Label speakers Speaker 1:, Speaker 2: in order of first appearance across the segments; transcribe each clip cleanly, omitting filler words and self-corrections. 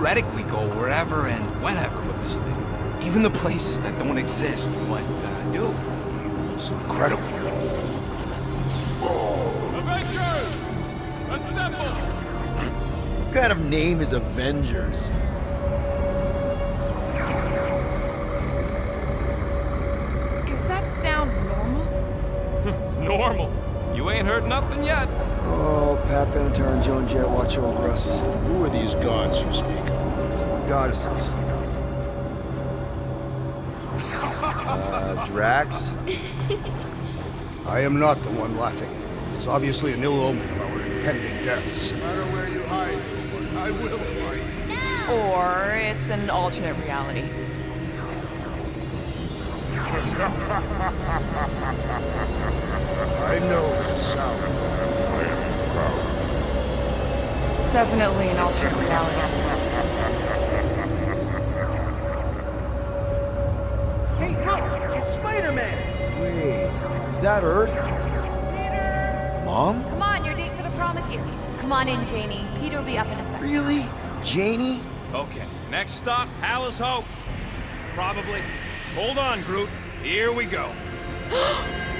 Speaker 1: theoretically go wherever and whenever with this thing. Even the places that don't exist, but do.
Speaker 2: It's incredible.
Speaker 3: Avengers! Assemble!
Speaker 4: What kind of name is Avengers?
Speaker 5: Does that sound normal?
Speaker 3: Normal. You ain't heard nothing yet.
Speaker 4: Oh, Pat Benatar and Joan Jett watch over us.
Speaker 2: Who are these gods you speak of?
Speaker 4: Goddesses. Drax?
Speaker 2: I am not the one laughing. It's obviously an ill omen of our impending deaths. No matter where you hide, I will find you.
Speaker 5: Or it's an alternate reality.
Speaker 2: I know that sound. I am proud.
Speaker 5: Definitely an alternate reality.
Speaker 6: Hey, look! It's Spider-Man!
Speaker 4: Wait, is that Earth? Mom?
Speaker 7: Come on, your date for the promise you. Come on in, Janie. Peter will be up in a second.
Speaker 4: Really? Janie?
Speaker 1: Okay, next stop, Alice Hope. Probably. Hold on, Groot. Here we go.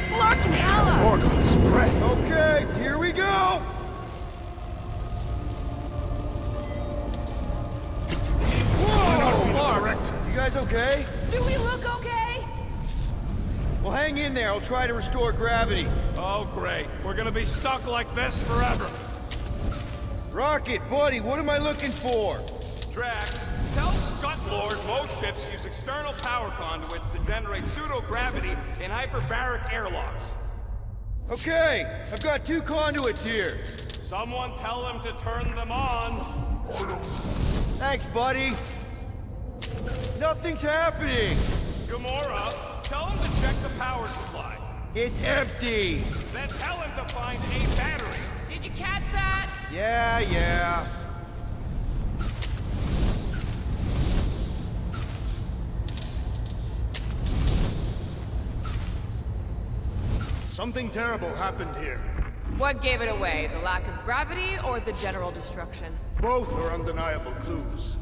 Speaker 7: Flark and Ella!
Speaker 2: Morgoth's breath.
Speaker 4: Okay, here we go!
Speaker 2: Whoa! Correct.
Speaker 4: You guys okay?
Speaker 7: Do we look okay?
Speaker 4: Well, hang in there. I'll try to restore gravity.
Speaker 3: Oh, great. We're gonna be stuck like this forever.
Speaker 4: Rocket, buddy, what am I looking for?
Speaker 3: Drax, tell Scott Lord most ships use external power conduits to generate pseudo-gravity in hyperbaric airlocks.
Speaker 4: Okay, I've got 2 conduits here.
Speaker 3: Someone tell them to turn them on.
Speaker 4: Thanks, buddy. Nothing's happening.
Speaker 3: Gamora, tell him to check the power supply.
Speaker 4: It's empty.
Speaker 3: Then tell him to find a battery.
Speaker 5: Did you catch that?
Speaker 4: Yeah.
Speaker 2: Something terrible happened here.
Speaker 5: What gave it away? The lack of gravity or the general destruction?
Speaker 2: Both are undeniable clues.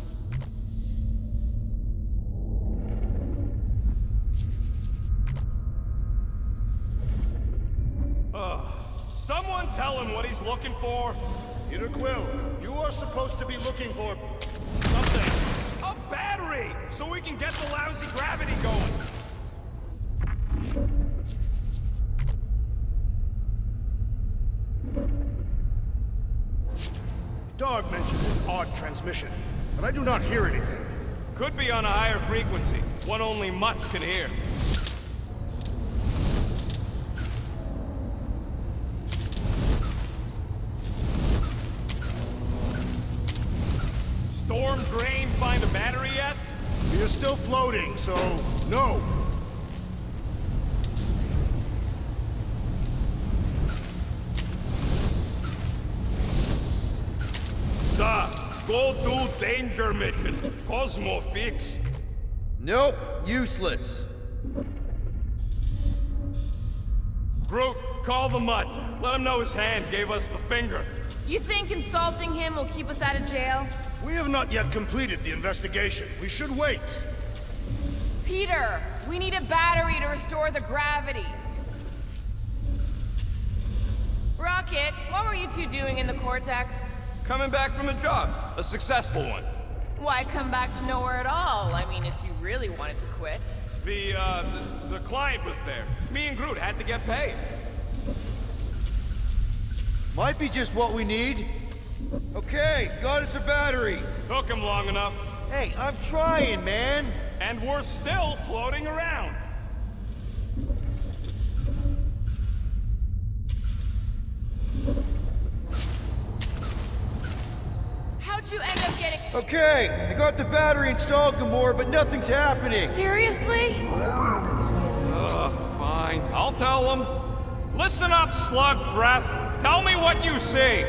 Speaker 3: Someone tell him what he's looking for.
Speaker 2: Peter Quill, you are supposed to be looking for
Speaker 3: Something. A battery! So we can get the lousy gravity going.
Speaker 2: Dog mentioned an odd transmission, but I do not hear anything.
Speaker 3: Could be on a higher frequency, one only mutts can hear. Storm Drain find a battery yet?
Speaker 2: We are still floating, so no.
Speaker 3: Go do danger mission. Cosmo fix.
Speaker 4: Nope, useless.
Speaker 3: Groot, call the mutt. Let him know his hand gave us the finger.
Speaker 5: You think insulting him will keep us out of jail?
Speaker 2: We have not yet completed the investigation. We should wait.
Speaker 5: Peter, we need a battery to restore the gravity. Rocket, what were you two doing in the Cortex?
Speaker 3: Coming back from a job. A successful one.
Speaker 5: Why come back to nowhere at all? I mean, if you really wanted to quit.
Speaker 3: The client was there. Me and Groot had to get paid.
Speaker 4: Might be just what we need. Okay, got us a battery.
Speaker 3: Took him long enough.
Speaker 4: Hey, I'm trying, man.
Speaker 3: And we're still floating around.
Speaker 5: How'd you end up getting...
Speaker 4: Okay, I got the battery installed, Gamora, but nothing's happening.
Speaker 5: Seriously?
Speaker 3: Fine. I'll tell him. Listen up, slug breath. Tell me what you see.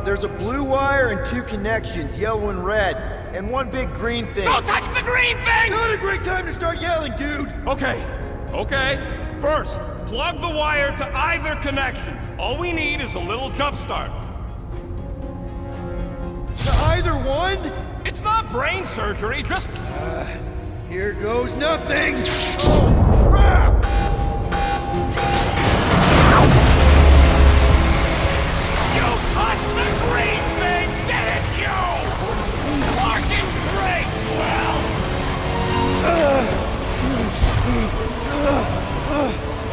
Speaker 4: There's a blue wire and 2 connections, yellow and red, and 1 big green thing.
Speaker 3: Don't touch the green thing!
Speaker 4: Not a great time to start yelling, dude!
Speaker 3: Okay. First, plug the wire to either connection. All we need is a little jump start.
Speaker 4: To either one?
Speaker 3: It's not brain surgery, just...
Speaker 4: Here goes nothing! Oh, crap!
Speaker 3: You touch the green thing! Get it, you! Fucking great, Quill!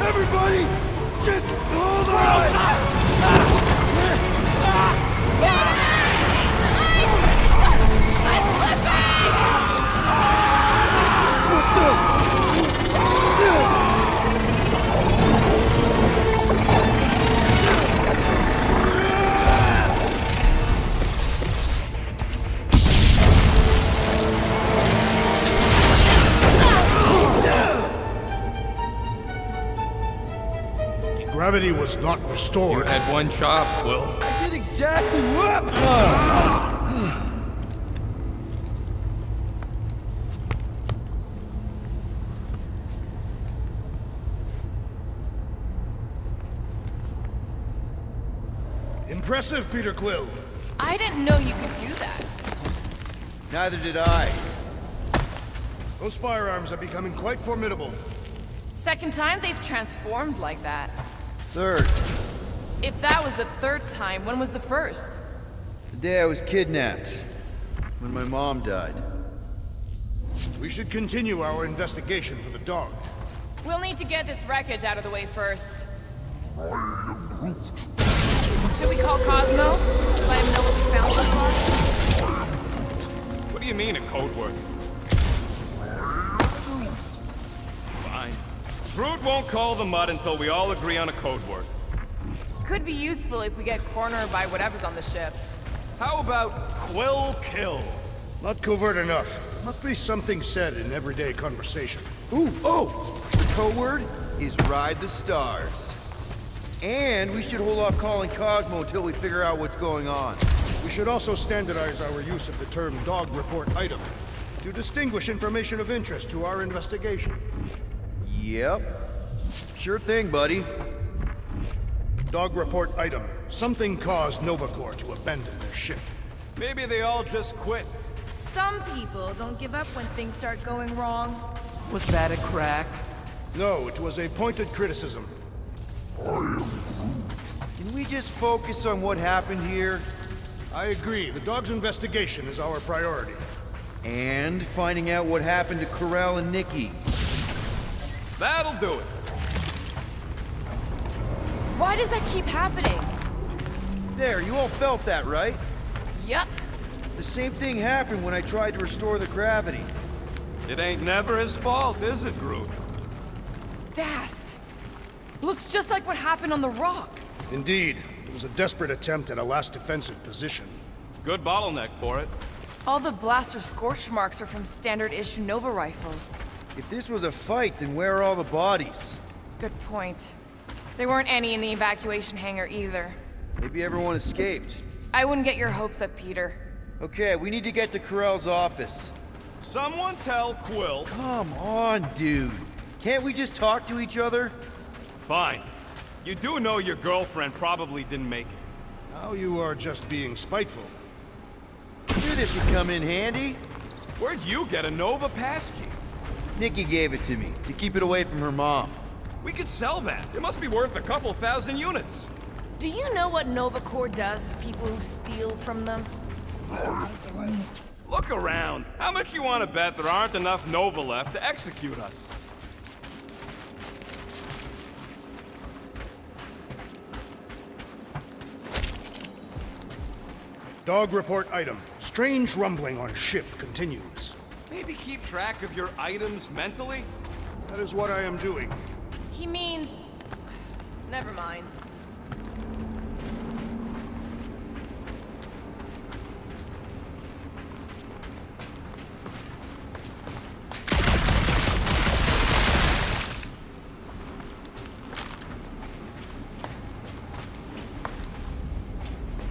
Speaker 4: Everybody, just hold on!
Speaker 2: Gravity was not
Speaker 1: You
Speaker 2: restored.
Speaker 1: had one job, Quill.
Speaker 4: I did exactly what?
Speaker 2: Impressive, Peter Quill.
Speaker 5: I didn't know you could do that.
Speaker 4: Neither did I.
Speaker 2: Those firearms are becoming quite formidable.
Speaker 5: Second time they've transformed like that.
Speaker 4: Third,
Speaker 5: If that was the third time, when was the first?
Speaker 4: the day I was kidnapped. When my mom died.
Speaker 2: We should continue our investigation for the dog.
Speaker 5: We'll need to get this wreckage out of the way first. Should we call Cosmo? Let him know what we found so far?
Speaker 3: What do you mean, a code word? Fine. Groot won't call the mud until we all agree on a code word.
Speaker 5: Could be useful if we get cornered by whatever's on the ship.
Speaker 3: How about Quill Kill?
Speaker 2: Not covert enough. Must be something said in everyday conversation.
Speaker 4: Ooh, oh! The code word is Ride the Stars. And we should hold off calling Cosmo until we figure out what's going on.
Speaker 2: We should also standardize our use of the term dog report item to distinguish information of interest to our investigation.
Speaker 4: Yep. Sure thing, buddy.
Speaker 2: Dog report item. Something caused Nova Corps to abandon their ship.
Speaker 3: Maybe they all just quit.
Speaker 5: Some people don't give up when things start going wrong.
Speaker 6: Was that a crack?
Speaker 2: No, it was a pointed criticism.
Speaker 4: Can we just focus on what happened here?
Speaker 2: I agree. The dog's investigation is our priority.
Speaker 4: And finding out what happened to Corell and Nikki.
Speaker 3: That'll do it.
Speaker 5: Why does that keep happening?
Speaker 4: There, you all felt that, right?
Speaker 5: Yup.
Speaker 4: The same thing happened when I tried to restore the gravity.
Speaker 3: It ain't never his fault, is it, Groot?
Speaker 5: Dast. Looks just like what happened on the rock.
Speaker 2: Indeed, it was a desperate attempt at a last defensive position.
Speaker 3: Good bottleneck for it.
Speaker 5: All the blaster scorch marks are from standard issue Nova rifles.
Speaker 4: If this was a fight, then where are all the bodies?
Speaker 5: Good point. There weren't any in the evacuation hangar either.
Speaker 4: Maybe everyone escaped.
Speaker 5: I wouldn't get your hopes up, Peter.
Speaker 4: Okay, we need to get to Corell's office.
Speaker 3: Someone tell Quill.
Speaker 4: Come on, dude. Can't we just talk to each other?
Speaker 3: Fine. You do know your girlfriend probably didn't make it.
Speaker 2: Now you are just being spiteful.
Speaker 4: Knew this would come in handy.
Speaker 3: Where'd you get a Nova passkey?
Speaker 4: Nikki gave it to me, to keep it away from her mom.
Speaker 3: We could sell that. It must be worth a couple thousand units.
Speaker 5: Do you know what Nova Corps does to people who steal from them?
Speaker 3: Look around. How much you want to bet there aren't enough Nova left to execute us?
Speaker 2: Dog report item. Strange rumbling on ship continues.
Speaker 3: Maybe keep track of your items mentally?
Speaker 2: That is what I am doing.
Speaker 5: He means... Never mind.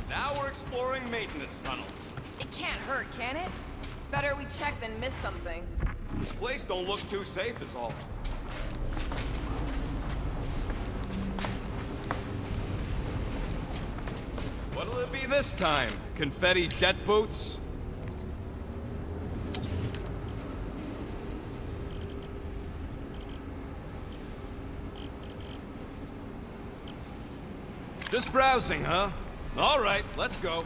Speaker 3: Now we're exploring maintenance tunnels.
Speaker 5: It can't hurt, can it? Better we check than miss something.
Speaker 3: This place don't look too safe is all. What'll it be this time? Confetti jet boots? Just browsing, huh? All right, let's go.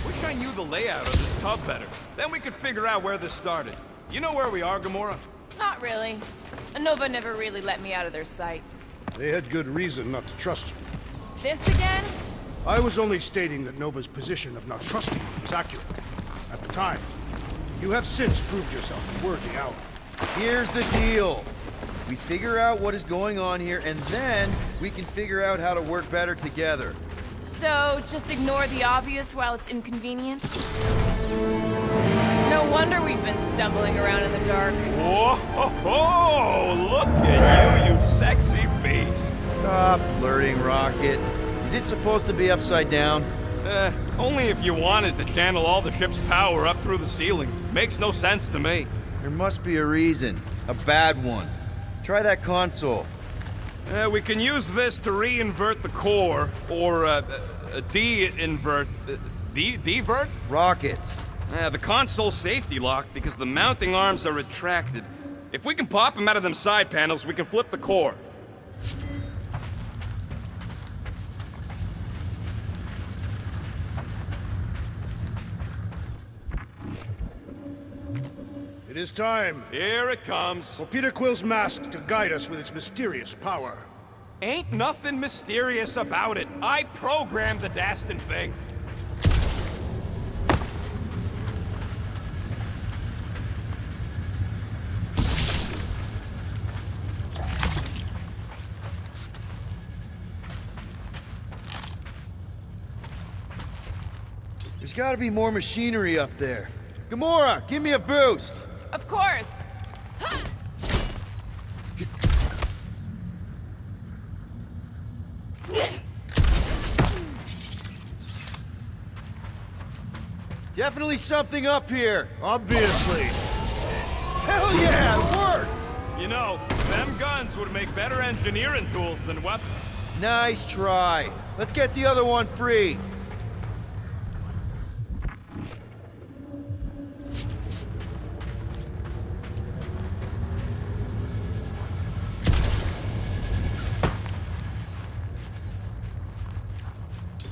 Speaker 3: Wish I knew the layout of this tub better. Then we could figure out where this started. You know where we are, Gamora?
Speaker 5: Not really. Nova never really let me out of their sight.
Speaker 2: They had good reason not to trust you.
Speaker 5: This again?
Speaker 2: I was only stating that Nova's position of not trusting you was accurate. At the time. You have since proved yourself a worthy ally.
Speaker 4: Here's the deal. We figure out what is going on here, and then we can figure out how to work better together.
Speaker 5: So, just ignore the obvious while it's inconvenient? No wonder we've been stumbling around in the dark.
Speaker 3: Whoa! Look at you, you sexy beast.
Speaker 4: Stop flirting, Rocket. Is it supposed to be upside down?
Speaker 3: Only if you wanted to channel all the ship's power up through the ceiling. Makes no sense to me.
Speaker 4: There must be a reason. A bad one. Try that console.
Speaker 3: We can use this to re-invert the core, or de-invert... Divert?
Speaker 4: Rocket.
Speaker 3: The console's safety locked because the mounting arms are retracted. If we can pop them out of them side panels, we can flip the core.
Speaker 2: It is time
Speaker 3: Here it comes.
Speaker 2: for Peter Quill's mask to guide us with its mysterious power.
Speaker 3: Ain't nothing mysterious about it. I programmed the dastin' thing.
Speaker 4: There's gotta be more machinery up there. Gamora, give me a boost!
Speaker 5: Of course.
Speaker 4: Definitely something up here!
Speaker 2: Obviously.
Speaker 4: Hell yeah, it worked!
Speaker 3: You know, them guns would make better engineering tools than weapons.
Speaker 4: Nice try. Let's get the other one free.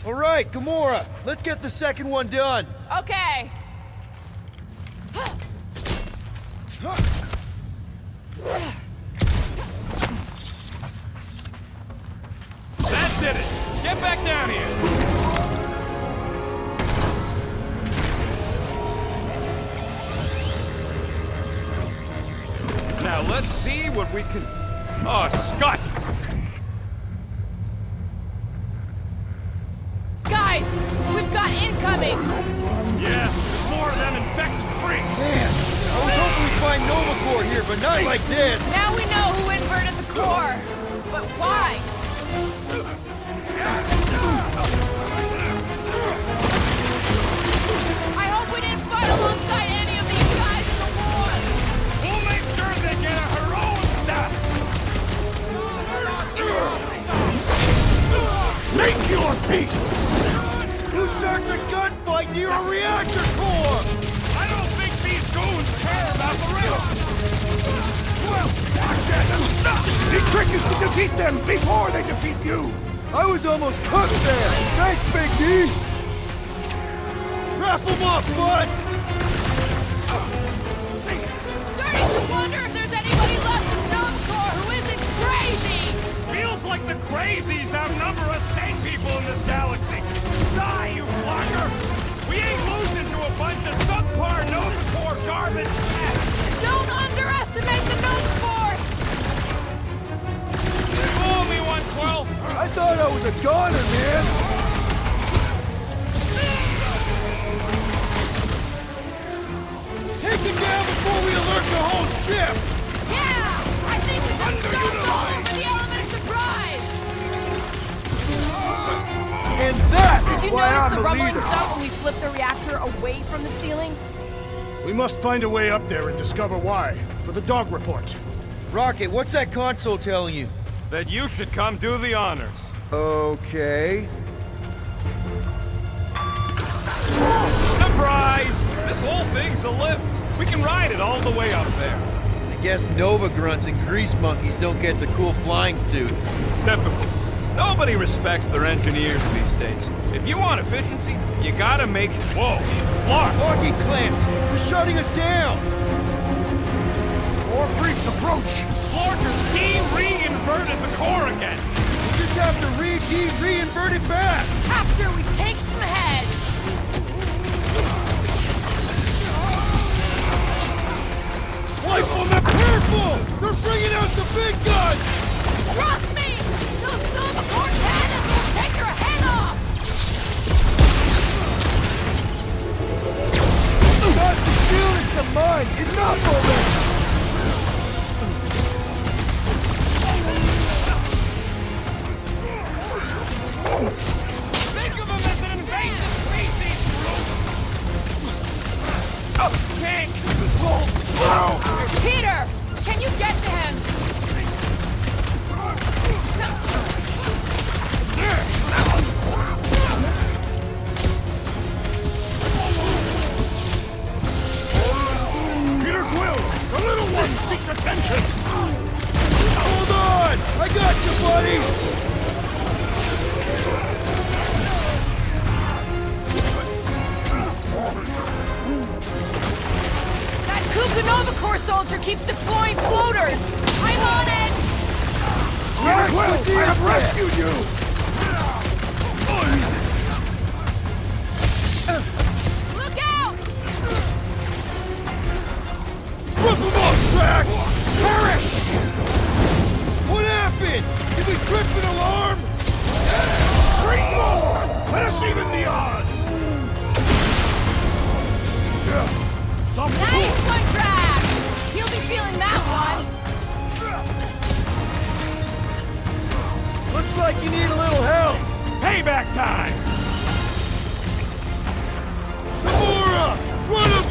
Speaker 4: All right, Gamora, let's get the second one done.
Speaker 5: Okay.
Speaker 3: That did it! Get back down here! Now let's see what we can... Oh, Scott!
Speaker 5: Guys, we've got incoming!
Speaker 3: Yeah, there's more of them infected freaks!
Speaker 4: Man, I was hoping we'd find Nova Corps here, but not like this.
Speaker 5: Now we know who inverted the core. But why? I hope we didn't fight alongside any of these guys in the war!
Speaker 3: We'll make sure they get a heroic death!
Speaker 2: Make your peace!
Speaker 4: Who starts a gunfight near a reactor core?
Speaker 3: I don't think these goons care about the rest!
Speaker 2: The trick is to defeat them before they defeat you!
Speaker 4: I was almost cooked there! Thanks, Big D! Wrap them up, bud!
Speaker 5: Starting to wonder if there's anybody left in Nova Corps who isn't crazy!
Speaker 3: Feels like the crazies outnumber us sane people in this galaxy. Die, you blocker! We ain't losing to a bunch of subpar Nova Corps garbage.
Speaker 5: Don't underestimate the Nova Force!
Speaker 3: Fool me, 112!
Speaker 4: I thought I was a goner, man! Take it down before we alert the whole ship!
Speaker 5: Yeah! I think we should start falling for the element of surprise!
Speaker 4: And that's
Speaker 5: Did you
Speaker 4: why
Speaker 5: notice
Speaker 4: I'm
Speaker 5: the
Speaker 4: the
Speaker 5: rumbling
Speaker 4: leader!
Speaker 5: stuff when we flipped the reactor away from the ceiling?
Speaker 2: We must find a way up there and discover why, for the dog report.
Speaker 4: Rocket, what's that console telling you?
Speaker 3: That you should come do the honors.
Speaker 4: Okay.
Speaker 3: Surprise! This whole thing's a lift. We can ride it all the way up there.
Speaker 4: I guess Nova grunts and grease monkeys don't get the cool flying suits.
Speaker 3: Typical. Nobody respects their engineers these days. If you want efficiency, you gotta make sure. Whoa! Clark!
Speaker 4: Locking clamps! They're shutting us down!
Speaker 2: More freaks approach!
Speaker 3: Clarker's de-reinverted the core again!
Speaker 4: We just have to reinvert it back!
Speaker 5: After we take some heads!
Speaker 4: Rifle them! Careful! They're bringing out the big guns!
Speaker 5: Trust me! Those Nova Corps cannons will take your head off!
Speaker 4: Not the shield, it's the mine! Enough already!
Speaker 3: Think of them as an invasive species, bro! Oh, can't!
Speaker 5: Peter! Can you get to him?
Speaker 2: Peter Quill! The little one seeks attention!
Speaker 4: Hold on! I got you, buddy!
Speaker 5: That Kuka Nova Corps soldier keeps deploying floaters! I'm on it!
Speaker 2: Peter Quill! I have rescued you!
Speaker 5: Look out!
Speaker 4: Rip them off, Drax! Perish! What happened? Did we trip an alarm?
Speaker 2: Scream more! Let us even the odds!
Speaker 5: Nice one, Drax! He'll be feeling that one!
Speaker 4: Looks like you need a little help!
Speaker 3: Payback time!
Speaker 4: Gamora! Run him!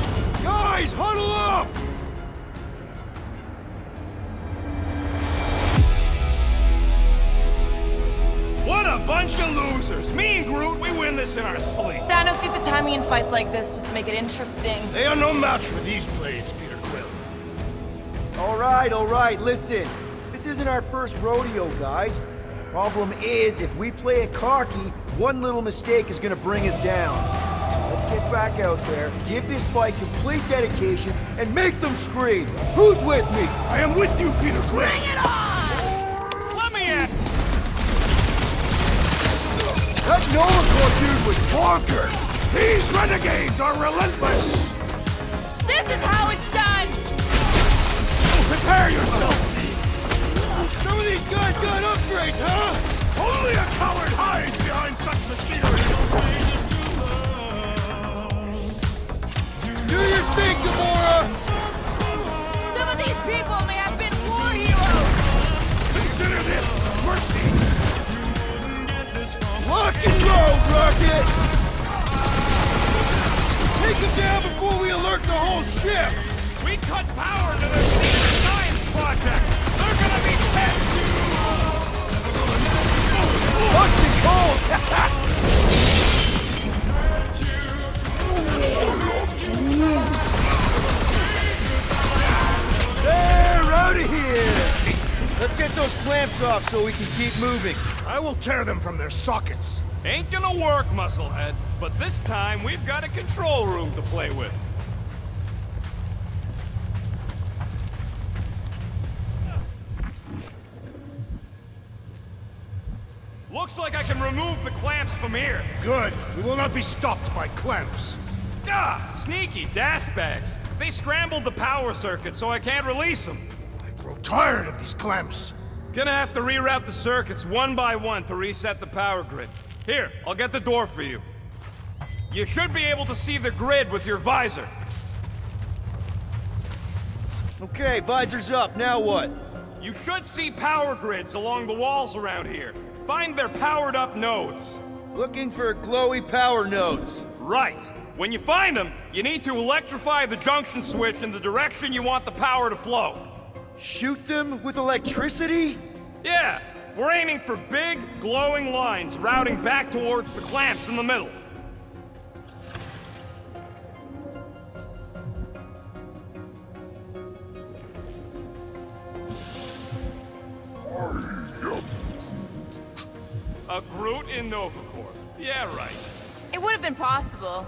Speaker 4: Guys, huddle up!
Speaker 3: What a bunch of losers! Me and Groot, we win this in our sleep.
Speaker 7: Thanos used to time me in fights like this just to make it interesting.
Speaker 2: They are no match for these blades, Peter Quill.
Speaker 4: All right, listen. This isn't our first rodeo, guys. Problem is, if we play it cocky, one little mistake is gonna bring us down. So let's get back out there, give this fight complete dedication, and make them scream. Who's with me?
Speaker 2: I am with you, Peter Quill!
Speaker 5: Bring it on!
Speaker 3: Let me in!
Speaker 4: That Nova Corps dude was bonkers!
Speaker 2: These renegades are relentless!
Speaker 5: This is how it's done!
Speaker 2: Prepare yourself!
Speaker 4: Some of these guys got upgrades, huh?
Speaker 2: Only a coward hides behind such machinery!
Speaker 4: Do your thing, Gamora!
Speaker 5: Some of these people may have been war heroes!
Speaker 2: Consider this mercy!
Speaker 4: Lock and roll, Rocket! Take them down before we alert the whole ship!
Speaker 3: We cut power to their secret science project! They're gonna be pissed!
Speaker 4: Must be cold! They're out of here! Let's get those clamps off so we can keep moving.
Speaker 2: I will tear them from their sockets.
Speaker 3: Ain't gonna work, Musclehead. But this time, we've got a control room to play with. Looks like I can remove the clamps from here.
Speaker 2: Good. We will not be stopped by clamps.
Speaker 3: Ah, sneaky das bags. They scrambled the power circuit, so I can't release them.
Speaker 2: I grow tired of these clamps.
Speaker 3: Gonna have to reroute the circuits one by one to reset the power grid. Here, I'll get the door for you. You should be able to see the grid with your visor.
Speaker 4: Okay, visor's up. Now what?
Speaker 3: You should see power grids along the walls around here. Find their powered up nodes.
Speaker 4: Looking for glowy power nodes.
Speaker 3: Right. When you find them, you need to electrify the junction switch in the direction you want the power to flow.
Speaker 4: Shoot them with electricity?
Speaker 3: Yeah, we're aiming for big, glowing lines routing back towards the clamps in the middle. A Groot in Nova Corps. Yeah, right.
Speaker 5: It would have been possible.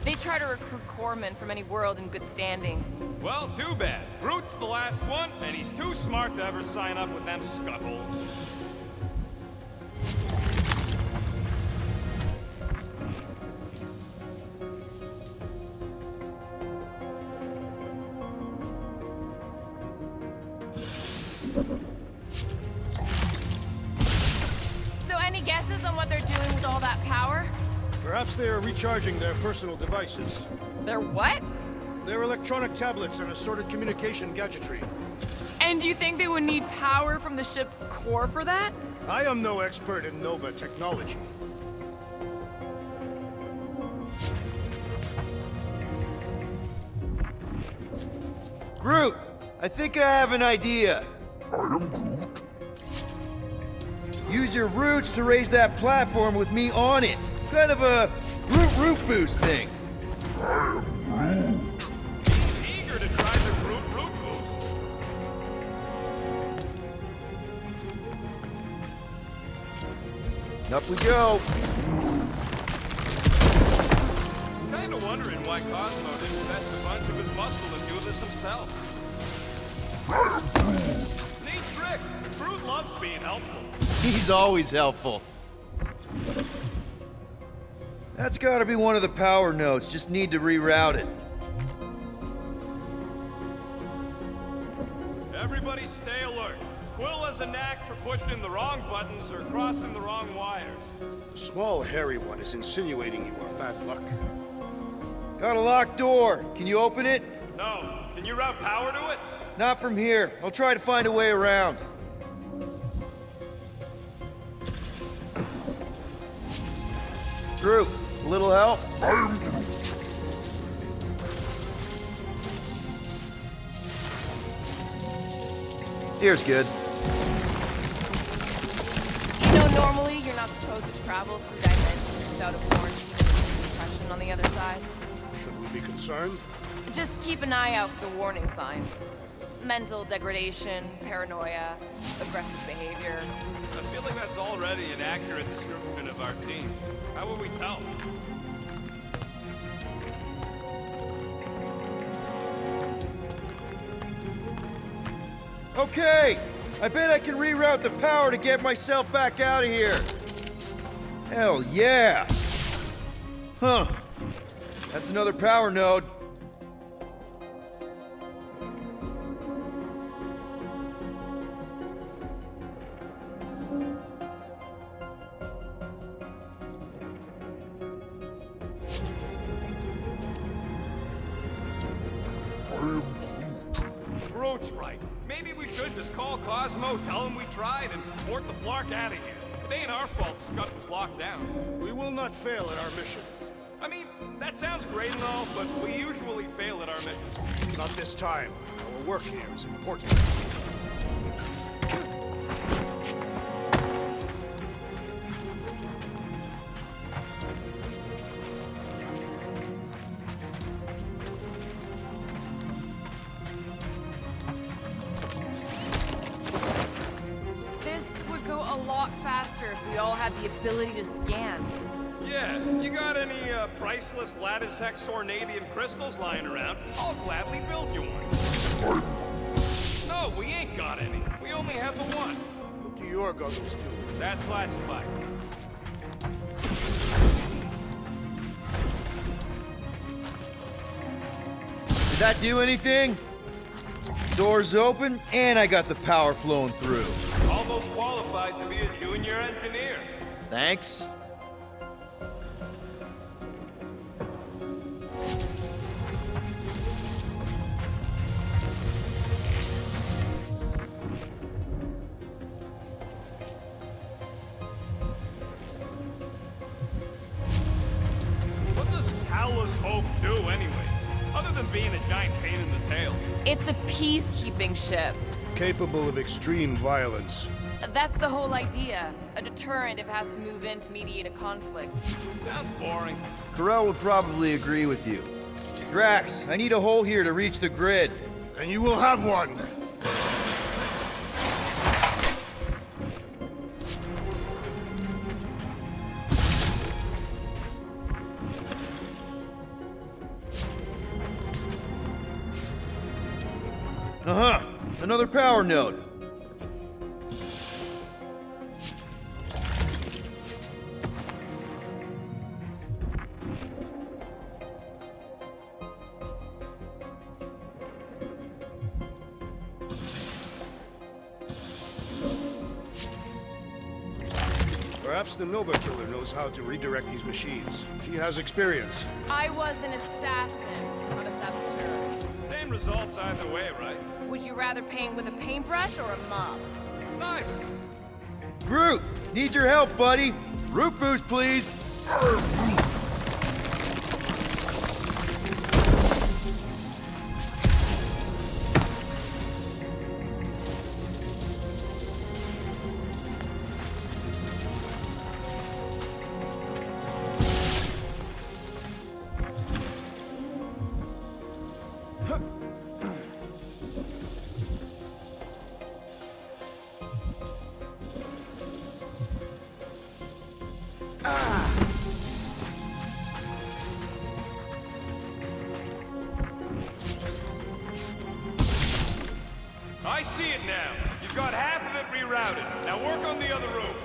Speaker 5: They try to recruit corpsmen from any world in good standing.
Speaker 3: Well, too bad. Groot's the last one, and he's too smart to ever sign up with them scuttholes.
Speaker 5: So any guesses on what they're doing with all that power?
Speaker 2: Perhaps they are recharging their personal devices.
Speaker 5: They're what?
Speaker 2: Their electronic tablets and assorted communication gadgetry.
Speaker 5: And do you think they would need power from the ship's core for that?
Speaker 2: I am no expert in Nova technology.
Speaker 4: Groot, I think I have an idea.
Speaker 8: I am Groot.
Speaker 4: Use your roots to raise that platform with me on it. Kind of a root boost thing.
Speaker 8: I am Groot.
Speaker 3: He's eager to try the Groot root boost.
Speaker 4: Up we go.
Speaker 3: Kinda wondering why Cosmo didn't invest a bunch of his muscle and do this himself. Neat trick. Groot loves being helpful.
Speaker 4: He's always helpful. That's gotta be one of the power nodes. Just need to reroute it.
Speaker 3: Everybody stay alert. Quill has a knack for pushing the wrong buttons or crossing the wrong wires.
Speaker 2: The small, hairy one is insinuating you are bad luck.
Speaker 4: Got a locked door. Can you open it?
Speaker 3: No. Can you route power to it?
Speaker 4: Not from here. I'll try to find a way around. Groot, a little help?
Speaker 8: I am Groot.
Speaker 4: Here's good.
Speaker 5: You know, normally you're not supposed to travel through dimensions without a quarantine suppression on the other side.
Speaker 2: Should we be concerned?
Speaker 5: Just keep an eye out for the warning signs. Mental degradation, paranoia, aggressive behavior.
Speaker 3: I feel like that's already an accurate description of our team. How will we tell?
Speaker 4: Okay, I bet I can reroute the power to get myself back out of here. Hell yeah. Huh. That's another power node.
Speaker 8: I am Groot.
Speaker 3: Groot's right. Maybe we should just call Cosmo, tell him we tried, and port the Flark out of here. It ain't our fault Scud was locked down.
Speaker 2: We will not fail at our mission.
Speaker 3: I mean, that sounds great and all, but we usually fail at our missions.
Speaker 2: Not this time. Our work here is important.
Speaker 5: This would go a lot faster if we all had the ability to scan.
Speaker 3: Yeah, you got any priceless lattice hex ornadium crystals lying around? I'll gladly build you one. No, we ain't got any. We only have the one.
Speaker 2: What do your goggles do?
Speaker 3: That's classified.
Speaker 4: Did that do anything? Doors open, and I got the power flowing through.
Speaker 3: Almost qualified to be a junior engineer.
Speaker 4: Thanks.
Speaker 3: What does callous hope
Speaker 5: It's a peacekeeping ship.
Speaker 2: Capable of extreme violence.
Speaker 5: That's the whole idea. A deterrent if it has to move in to mediate a conflict.
Speaker 3: Sounds boring.
Speaker 4: Corell would probably agree with you. Drax, I need a hole here to reach the grid.
Speaker 2: And you will have one.
Speaker 4: Uh-huh. Another power node.
Speaker 2: Perhaps the Nova Killer knows how to redirect these machines. She has experience.
Speaker 5: I was an assassin, not a saboteur.
Speaker 3: Same results either way, right?
Speaker 5: Would you rather paint with a paintbrush or a mop?
Speaker 3: Neither.
Speaker 4: Groot, need your help, buddy. Root boost, please.
Speaker 3: I see it now. You've got half of it rerouted. Now work on the other room.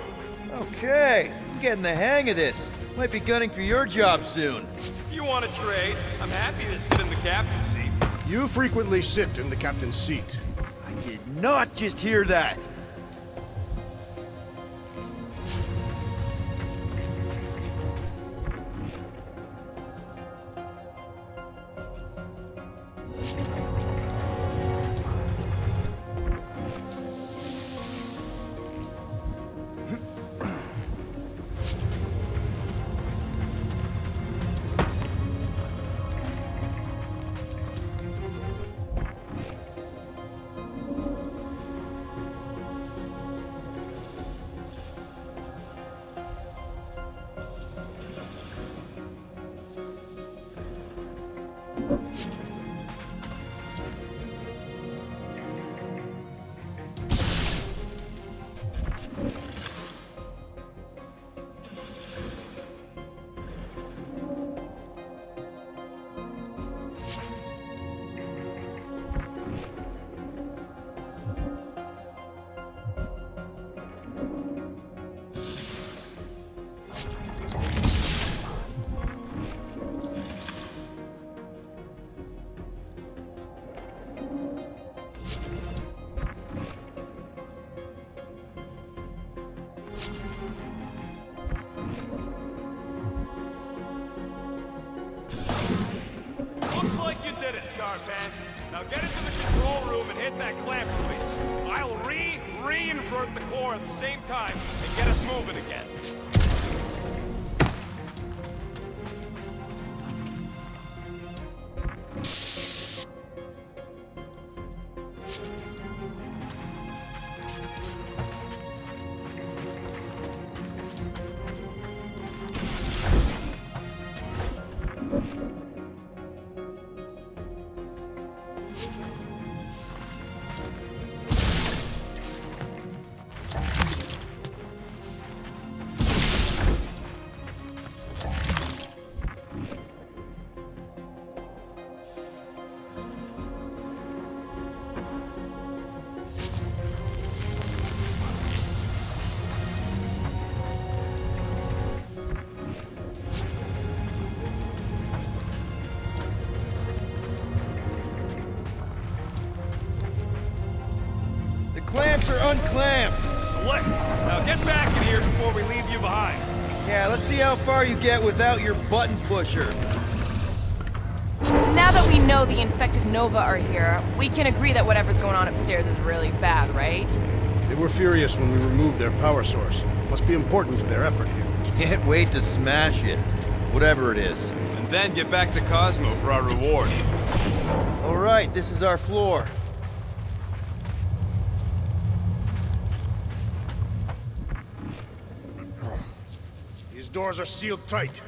Speaker 4: Okay, I'm getting the hang of this. Might be gunning for your job soon.
Speaker 3: If you want to trade, I'm happy to sit in the captain's seat.
Speaker 2: You frequently sit in the captain's seat.
Speaker 4: I did not just hear that.
Speaker 3: Looks like you did it, Scarpants. Now get into the control room and hit that clamp release. I'll re-invert the core at the same time and get us moving again.
Speaker 4: Clamps are unclamped.
Speaker 3: Slick. Now get back in here before we leave you behind.
Speaker 4: Yeah, let's see how far you get without your button pusher.
Speaker 5: Now that we know the infected Nova are here, we can agree that whatever's going on upstairs is really bad, right?
Speaker 2: They were furious when we removed their power source. Must be important to their effort here.
Speaker 4: Can't wait to smash it. Whatever it is.
Speaker 3: And then get back to Cosmo for our reward.
Speaker 4: All right, this is our floor.
Speaker 2: These doors are sealed tight.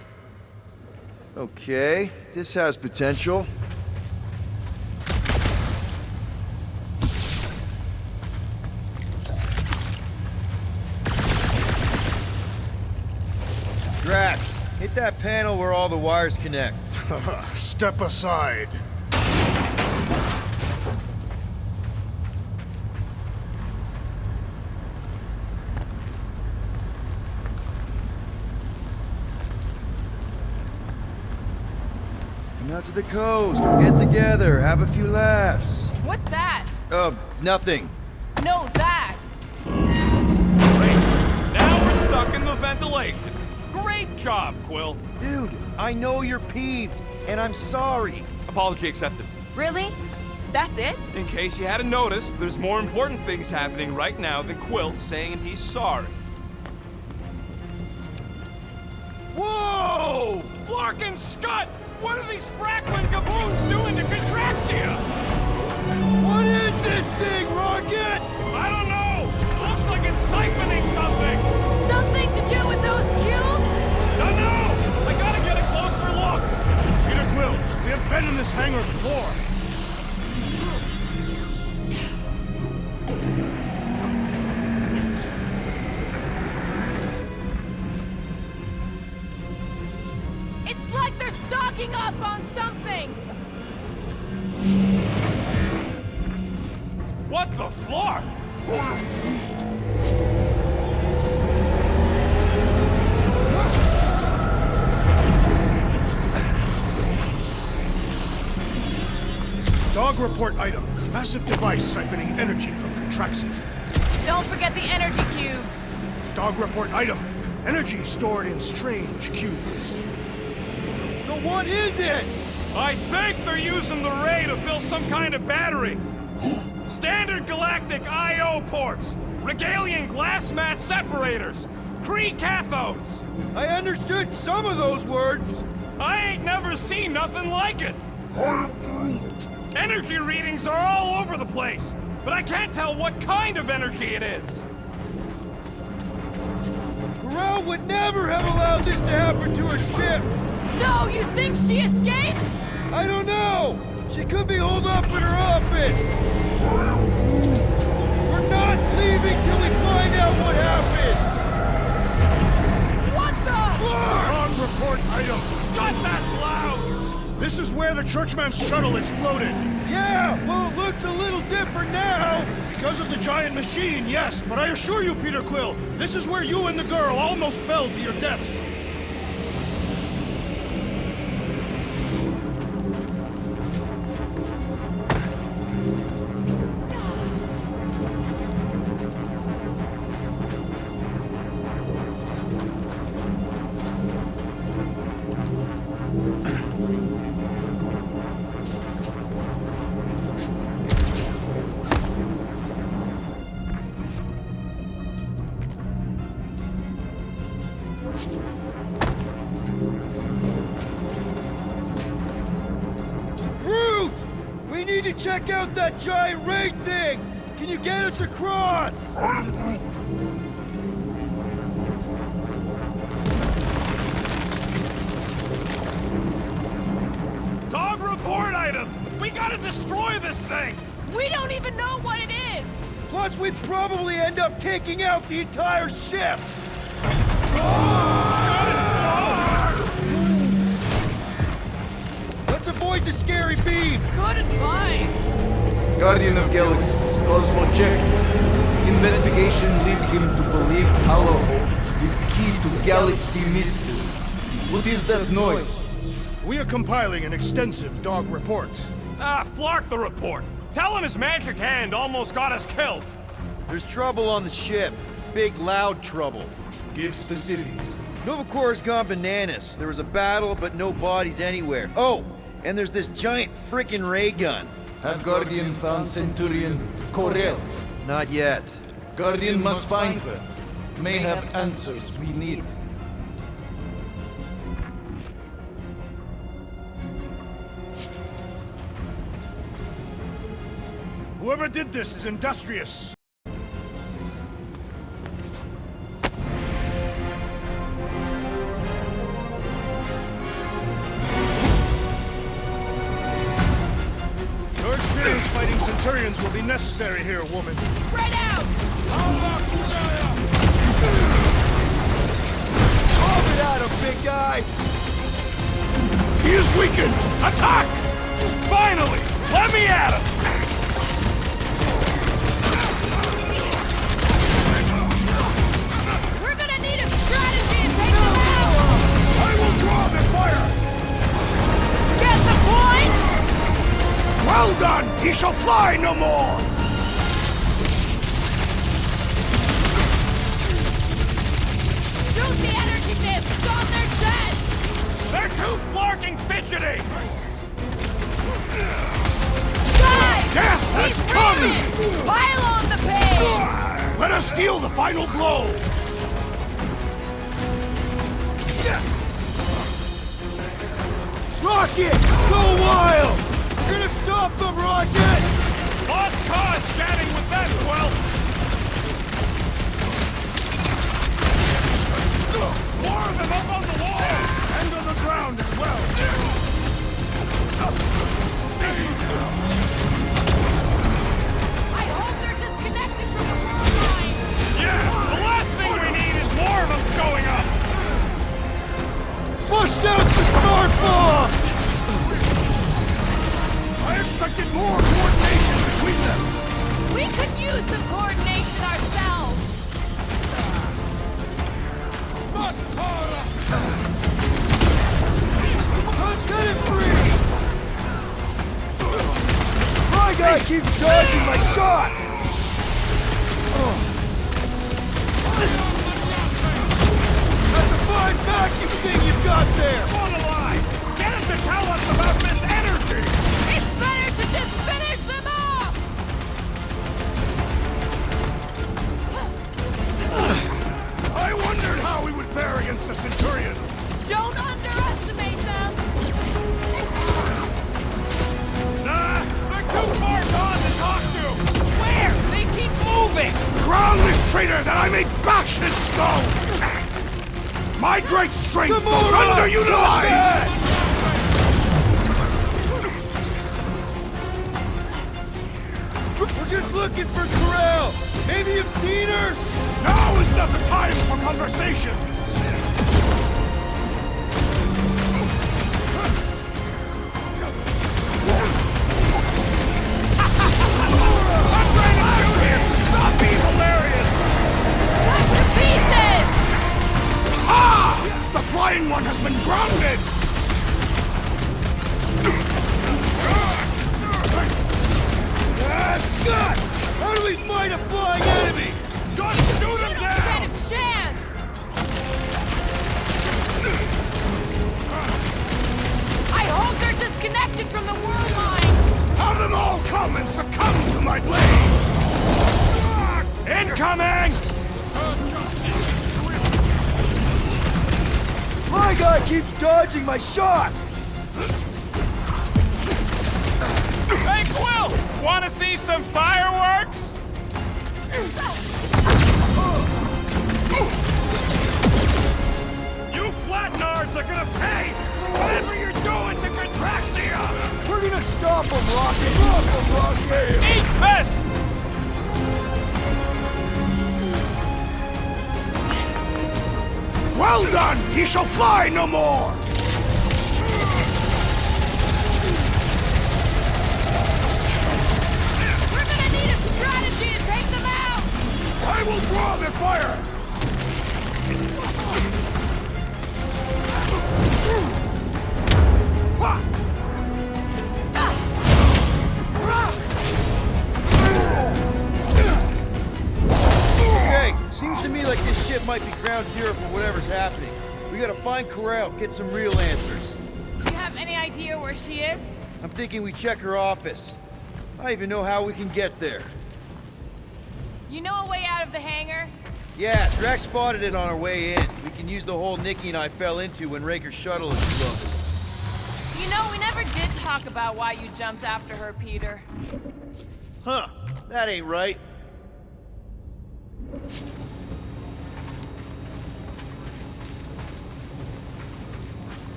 Speaker 4: Okay, this has potential. Drax, hit that panel where all the wires connect.
Speaker 2: Step aside.
Speaker 4: Come out to the coast, we'll get together, have a few laughs.
Speaker 5: What's that?
Speaker 4: Nothing.
Speaker 5: No, that!
Speaker 3: Great. Now we're stuck in the ventilation. Great job, Quill.
Speaker 4: Dude, I know you're peeved, and I'm sorry.
Speaker 3: Apology accepted.
Speaker 5: Really? That's it?
Speaker 3: In case you hadn't noticed, there's more important things happening right now than Quill saying he's sorry. Whoa! Flark and Scott! What are these frackling gaboons doing to Contraxia?
Speaker 4: What is this thing, Rocket?
Speaker 3: I don't know! Looks like it's siphoning something!
Speaker 5: Something to do with those cubes?
Speaker 3: Don't know! I gotta get a closer look!
Speaker 2: Peter Quill, we have been in this hangar before.
Speaker 5: It's like they're stocking up on something!
Speaker 3: What the Flark?
Speaker 2: Dog report item. Massive device siphoning energy from Contraxia.
Speaker 5: Don't forget the energy cubes!
Speaker 2: Dog report item. Energy stored in strange cubes.
Speaker 4: So what is it?
Speaker 3: I think they're using the ray to fill some kind of battery. Standard galactic I.O. ports, Regalian glass mat separators, Kree cathodes.
Speaker 4: I understood some of those words.
Speaker 3: I ain't never seen nothing like it. Energy readings are all over the place, but I can't tell what kind of energy it is.
Speaker 4: Corral would never have allowed this to happen to a ship.
Speaker 5: So, you think she escaped?
Speaker 4: I don't know. She could be holed up in her office. We're not leaving till we find out what happened.
Speaker 5: What the?
Speaker 2: Dog report item.
Speaker 3: Scott, that's loud!
Speaker 2: This is where the Churchman's shuttle exploded.
Speaker 4: Yeah, well, it looks a little different now.
Speaker 2: Because of the giant machine, yes, but I assure you, Peter Quill, this is where you and the girl almost fell to your deaths.
Speaker 4: Groot! We need to check out that giant raid thing! Can you get us across?
Speaker 3: Dog report item! We gotta destroy this thing!
Speaker 5: We don't even know what it is!
Speaker 4: Plus, we'd probably end up taking out the entire ship! Let's avoid the scary beam!
Speaker 5: Good advice!
Speaker 6: Guardian of Galaxies, Cosmo check. Investigation lead him to believe our hope is key to galaxy mystery. What is that noise?
Speaker 2: We are compiling an extensive dog report.
Speaker 3: Ah, Flark the report. Tell him his magic hand almost got us killed.
Speaker 4: There's trouble on the ship. Big, loud trouble.
Speaker 6: Give specifics.
Speaker 4: Novacor's gone bananas. There was a battle, but no bodies anywhere. Oh, and there's this giant frickin' ray gun.
Speaker 6: Have Guardian found Centurion Corel?
Speaker 4: Not yet.
Speaker 6: Guardian must find her. May have answers we need.
Speaker 2: Whoever did this is industrious. Your experience fighting Centurions will be necessary here, woman.
Speaker 5: Spread out!
Speaker 4: Hold it at him, big guy!
Speaker 2: He is weakened! Attack!
Speaker 3: Finally! Let me at him!
Speaker 5: We're gonna need a strategy to take them out!
Speaker 2: I will draw their fire!
Speaker 5: Get the point?
Speaker 2: Well done! He shall fly no more!
Speaker 5: Shoot the energy discs on their chest!
Speaker 3: They're too flarking fidgety!
Speaker 5: Guys!
Speaker 2: Death has
Speaker 5: he's
Speaker 2: come!
Speaker 5: breathing! Pile on the pain!
Speaker 2: Let us deal the final blow!
Speaker 4: Rocket! Go wild! You're gonna stop them, Rocket!
Speaker 3: Lost cause chatting with that swell! More of them up on the wall!
Speaker 2: And on the ground as well!
Speaker 5: I hope they're disconnected from the world lines!
Speaker 3: Yeah! The last thing we need is more of them showing up!
Speaker 4: Bust out the smart bomb!
Speaker 2: I expected more coordination between them!
Speaker 5: We could use some coordination ourselves!
Speaker 4: Set it free! My guy keeps dodging my shots! That's a fine vacuum thing you've got there!
Speaker 3: On the line! Get him to tell us about this energy!
Speaker 5: It's better to just finish them off!
Speaker 2: I wondered how we would fare against the Centurion!
Speaker 5: Don't underestimate them!
Speaker 3: Nah, they're too far gone to talk to! Where? They keep moving!
Speaker 2: Ground this traitor that I may bash his skull! My great strength was underutilized!
Speaker 4: We're just looking for Corral! Maybe you've seen her?
Speaker 2: Now is not the time for conversation!
Speaker 3: I'm trying to shoot him! Stop being hilarious!
Speaker 5: Cut to pieces!
Speaker 2: Ha! The flying one has been grounded!
Speaker 4: Scott! How do we fight a flying enemy?
Speaker 3: Just shoot
Speaker 5: You
Speaker 3: him
Speaker 5: don't
Speaker 3: down!
Speaker 5: stand a chance! I hope they're disconnected from the world lines!
Speaker 2: Have them all come and succumb to my blades!
Speaker 3: Incoming!
Speaker 4: My guy keeps dodging my shots!
Speaker 3: Hey, Quill! Want to see some fireworks? You flatnards are gonna pay for whatever you're doing to Contraxia!
Speaker 4: We're gonna stop him, Rocket! Stop him, Rocket!
Speaker 3: Eat this!
Speaker 2: Well done! He shall fly no more!
Speaker 5: We're gonna need a strategy to take them out!
Speaker 2: I will draw their fire!
Speaker 4: Okay, seems to me like this ship might be ground zero for whatever's happening. We gotta find Corral, get some real answers.
Speaker 5: Do you have any idea where she is?
Speaker 4: I'm thinking we check her office. I don't even know how we can get there.
Speaker 5: You know a way out of the hangar?
Speaker 4: Yeah, Drax spotted it on our way in. We can use the hole Nikki and I fell into when Raker's shuttle exploded.
Speaker 5: You know, we never did talk about why you jumped after her, Peter.
Speaker 4: Huh, that ain't right.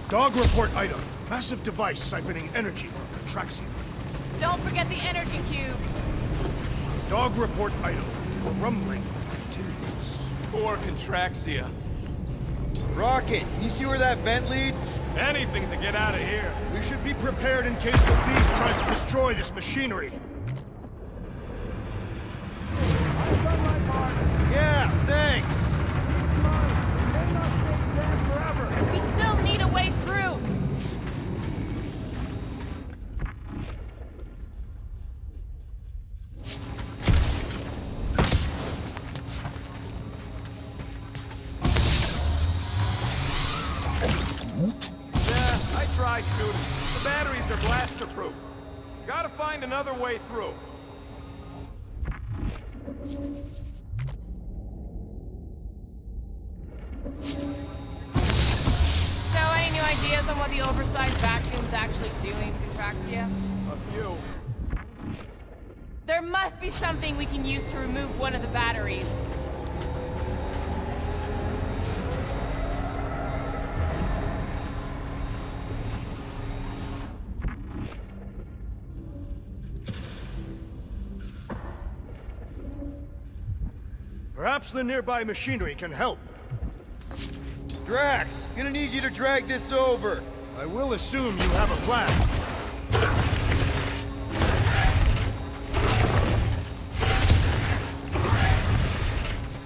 Speaker 2: Dog report item. Massive device siphoning energy from Contraxia.
Speaker 5: Don't forget the energy cubes.
Speaker 2: Dog report item. The rumbling continues.
Speaker 3: Poor Contraxia.
Speaker 4: Rocket, can you see where that vent leads?
Speaker 3: Anything to get out of here.
Speaker 2: We should be prepared in case the beast tries to destroy this machinery.
Speaker 4: Yeah, thanks.
Speaker 5: We still need a way through.
Speaker 3: Yeah, I tried shooting. The batteries are blaster-proof. Gotta find another way through.
Speaker 5: So, any new ideas on what the oversized vacuum's actually doing, Contraxia?
Speaker 3: A few.
Speaker 5: There must be something we can use to remove one of the batteries.
Speaker 2: Perhaps the nearby machinery can help.
Speaker 4: Drax, gonna need you to drag this over.
Speaker 2: I will assume you have a plan.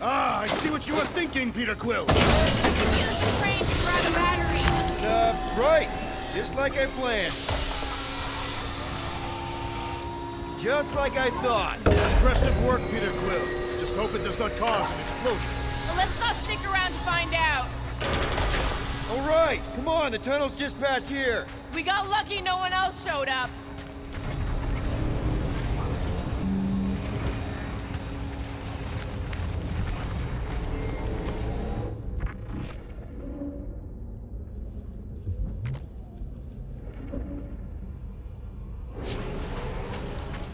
Speaker 2: Ah, I see what you were thinking, Peter Quill.
Speaker 5: Use the crane to grab a battery.
Speaker 4: Right. Just like I planned. Just like I thought.
Speaker 2: Impressive work, Peter Quill. Just hope it does not cause an explosion.
Speaker 5: Well, let's not stick around to find out.
Speaker 4: All right, come on, the tunnel's just past here.
Speaker 5: We got lucky no one else showed up.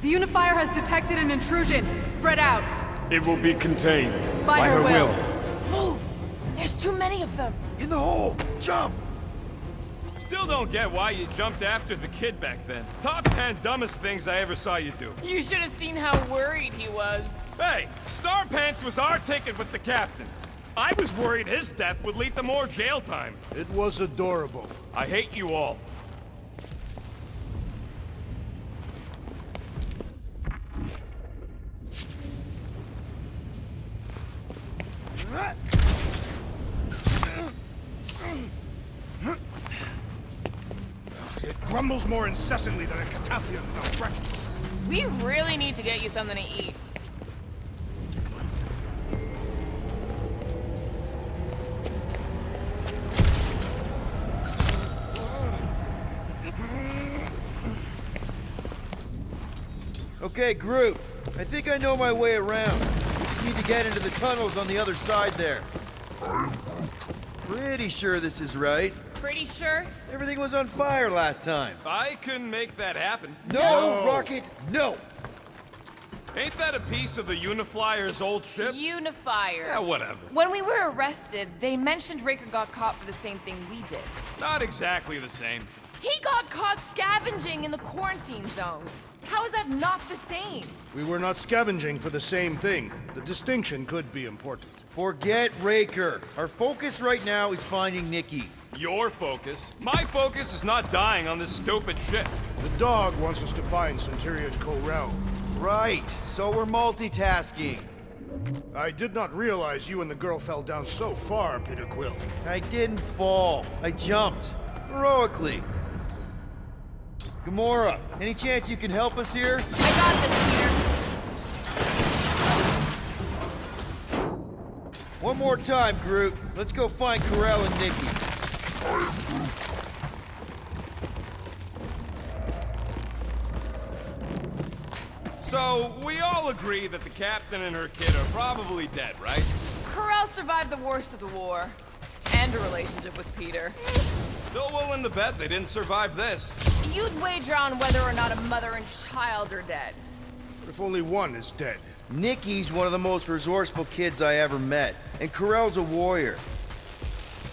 Speaker 9: The Unifier has detected an intrusion. Spread out.
Speaker 3: It will be contained.
Speaker 9: By her will.
Speaker 5: Move! There's too many of them.
Speaker 4: In the hole, jump!
Speaker 3: Still don't get why you jumped after the kid back then. Top 10 dumbest things I ever saw you do.
Speaker 5: You should have seen how worried he was.
Speaker 3: Hey, Star Pants was our ticket with the captain. I was worried his death would lead to more jail time.
Speaker 2: It was adorable.
Speaker 3: I hate you all.
Speaker 2: It grumbles more incessantly than a Catathian without breakfast.
Speaker 5: We really need to get you something to eat.
Speaker 4: Okay, Groot. I think I know my way around. We just need to get into the tunnels on the other side there. Pretty sure this is right.
Speaker 5: Pretty sure?
Speaker 4: Everything was on fire last time.
Speaker 3: I couldn't make that happen.
Speaker 4: No, Rocket, no!
Speaker 3: Ain't that a piece of the Uniflyer's old ship?
Speaker 5: Unifier.
Speaker 3: Yeah, whatever.
Speaker 5: When we were arrested, they mentioned Raker got caught for the same thing we did.
Speaker 3: Not exactly the same.
Speaker 5: He got caught scavenging in the quarantine zone. How is that not the same?
Speaker 2: We were not scavenging for the same thing. The distinction could be important.
Speaker 4: Forget Raker. Our focus right now is finding Nikki.
Speaker 3: Your focus. My focus is not dying on this stupid ship.
Speaker 2: The dog wants us to find Centurion Corel.
Speaker 4: Right, so we're multitasking.
Speaker 2: I did not realize you and the girl fell down so far, Peter Quill.
Speaker 4: I didn't fall. I jumped. Heroically. Gamora, any chance you can help us here?
Speaker 5: I got this, Peter.
Speaker 4: One more time, Groot. Let's go find Corel and Nikki.
Speaker 3: So, we all agree that the captain and her kid are probably dead, right?
Speaker 5: Corel survived the worst of the war. And a relationship with Peter.
Speaker 3: Still willing to bet they didn't survive this.
Speaker 5: You'd wager on whether or not a mother and child are dead.
Speaker 2: What if only one is dead?
Speaker 4: Nicky's one of the most resourceful kids I ever met, and Corell's a warrior.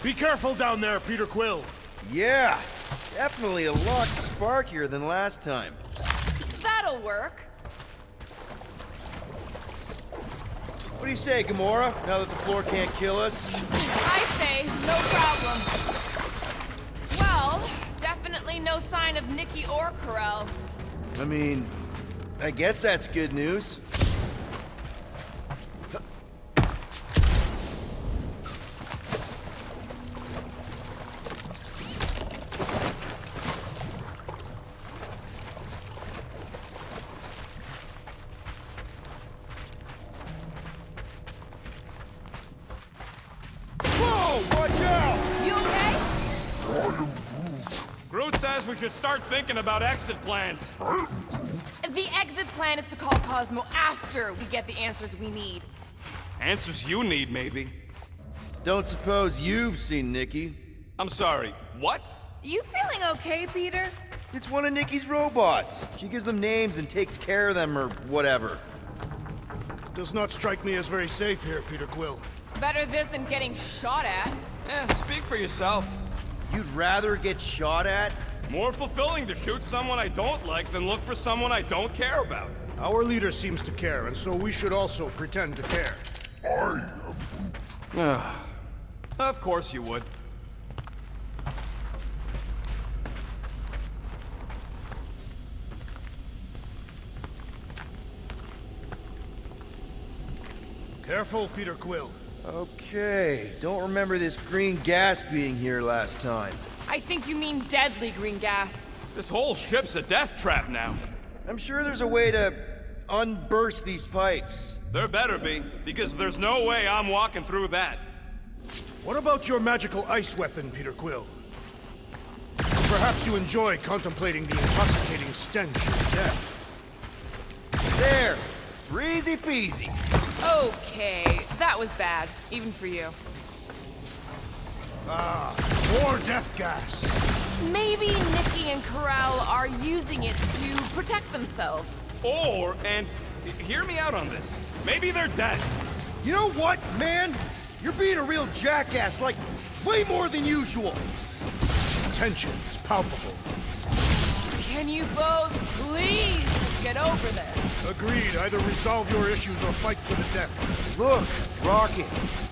Speaker 2: Be careful down there, Peter Quill.
Speaker 4: Yeah, definitely a lot sparkier than last time.
Speaker 5: That'll work.
Speaker 4: What do you say, Gamora, now that the floor can't kill us?
Speaker 5: I say, no problem. Well, definitely no sign of Nikki or Corell.
Speaker 4: I mean, I guess that's good news.
Speaker 5: You okay?
Speaker 8: I am Groot.
Speaker 3: Groot says we should start thinking about exit plans.
Speaker 5: The exit plan is to call Cosmo after we get the answers we need.
Speaker 3: Answers you need, maybe.
Speaker 4: Don't suppose you've seen Nikki?
Speaker 3: I'm sorry, what?
Speaker 5: You feeling okay, Peter?
Speaker 4: It's one of Nikki's robots. She gives them names and takes care of them or whatever.
Speaker 2: Does not strike me as very safe here, Peter Quill.
Speaker 5: Better this than getting shot at.
Speaker 3: Speak for yourself.
Speaker 4: You'd rather get shot at?
Speaker 3: More fulfilling to shoot someone I don't like than look for someone I don't care about.
Speaker 2: Our leader seems to care, and so we should also pretend to care.
Speaker 8: I am Groot.
Speaker 3: Of course you would.
Speaker 2: Careful, Peter Quill.
Speaker 4: Okay, don't remember this green gas being here last time.
Speaker 5: I think you mean deadly green gas.
Speaker 3: This whole ship's a death trap now.
Speaker 4: I'm sure there's a way to unburst these pipes.
Speaker 3: There better be, because there's no way I'm walking through that.
Speaker 2: What about your magical ice weapon, Peter Quill? Perhaps you enjoy contemplating the intoxicating stench of death.
Speaker 4: There! Breezy peasy.
Speaker 5: Okay, that was bad, even for you.
Speaker 2: More death gas.
Speaker 5: Maybe Nikki and Corell are using it to protect themselves.
Speaker 3: Or, and hear me out on this, maybe they're dead.
Speaker 4: You know what, man? You're being a real jackass, like, way more than usual.
Speaker 2: Tension is palpable.
Speaker 5: Can you both please get over this?
Speaker 2: Agreed. Either resolve your issues or fight to the death.
Speaker 4: Look, rockets.